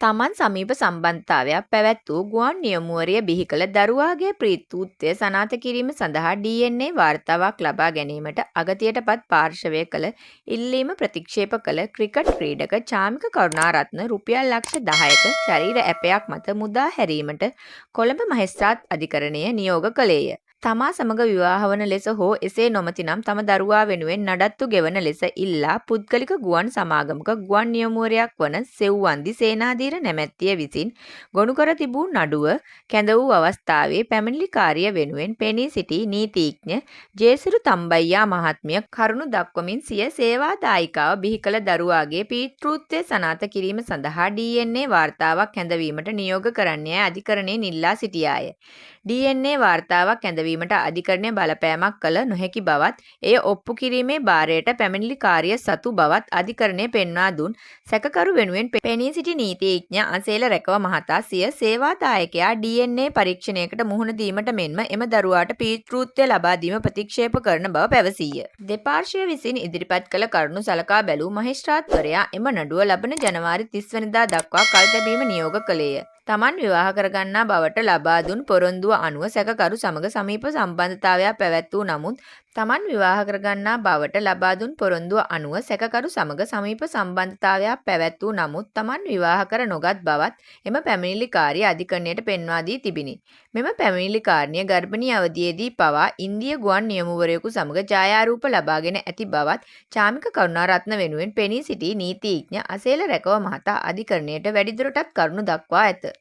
තමන් සමීප සම්බන්ධතාවයක් පැවැත් වූ ගුවන් නියමුවරිය බිහි කළ දරුවාගේ ප්‍රීතෘත්වය සනාථ කිරීම සඳහා DNA වාර්තාවක් ලබා ගැනීමට අගතියටපත් පාර්ශවය කළ ඉල්ලීම ප්‍රතික්ෂේප කළ ක්‍රිකට් ක්‍රීඩක චාමික කරුණාරත්න රුපියල් ලක්ෂ 10ක ශරීර ඇපයක් මත මුදා හැරීමට කොළඹ මහෙස්ත්‍රාත් අධිකරණය නියෝග කළේය. තමා සමග විවාහ වන ලෙස හෝ එසේ නොමැතිනම් තම දරුවා වෙනුවෙන් නඩත්තු ගෙවන ලෙස ඉල්ලා පුද්ගලික ගුවන් සමාගමක ගුවන් නියමුවරයක් වන සෙව්වන්දි සේනාධීර නැමැත්තිය විසින් ගොනු කර තිබූ නඩුව කැඳ වූ අවස්ථාවේ පැමිණිලිකාරිය වෙනුවෙන් පෙනී සිටි නීතිඥ ජේසිරු තම්බයියා මහත්මිය කරුණු දක්වමින් සිය සේවාදායිකාව බිහි කළ දරුවාගේ පීතෘත්වය සනාථ කිරීම සඳහා DNA වාර්තාවක් කැඳවීමට නියෝග කරන්නයි අධිකරණයෙන් ඉල්ලා සිටියාය. DNA වාර්තාවක් කැඳවීමට අධිකරණය බලපෑමක් කළ නොහැකි බවත් එය ඔප්පු කිරීමේ භාරයට පැමිණිලිකාරිය සතු බවත් අධිකරණය පෙන්වා දුන් සැකකරු වෙනුවෙන් පෙනී සිටි නීතිඥ අසේල රැකව මහතා සිය සේවාදායකයා DNA පරීක්ෂණයකට මුහුණ දීමට මෙන්ම එම දරුවාට පීතෘත්වය ලබා දීම ප්‍රතික්ෂේප කරන බව පැවසීය. දෙපාර්ශ්වය විසින් ඉදිරිපත් කළ කරුණු සලකා බැලූ මහේස්ත්‍රාත්වරයා එම නඩුව ලබන ජනවාරි 30 වැනිදා දක්වා කල් තැබීම නියෝග කළේය. තමන් විවාහ කරගන්නා බවට ලබා දුන් පොරොන්දුව අනුව සැකකරු සමග සමීප සම්බන්ධතාවයක් පැවැත් වූ නමුත් තමන් විවාහ කරගන්නා බවට ලබා දුන් පොරොන්දුව අනුව සැකකරු සමග සමීප සම්බන්ධතාවයක් පැවැත් වූ නමුත් තමන් විවාහ කර නොගත් බවත් එම පැමිණිලිකාරිය අධිකරණයට පෙන්වා දී තිබිණි. මෙම පැමිණිලිකාරිය ගර්භණී අවදියේදී පවා ඉන්දිය ගුවන් නියමුවරයෙකු සමග ඡායාරූප ලබාගෙන ඇති බවත් චාමික කරුණාරත්න වෙනුවෙන් පෙනී සිටි නීතිඥ අසේල රැකව මහතා අධිකරණයට වැඩිදුරටත් කරුණු දක්වා ඇත.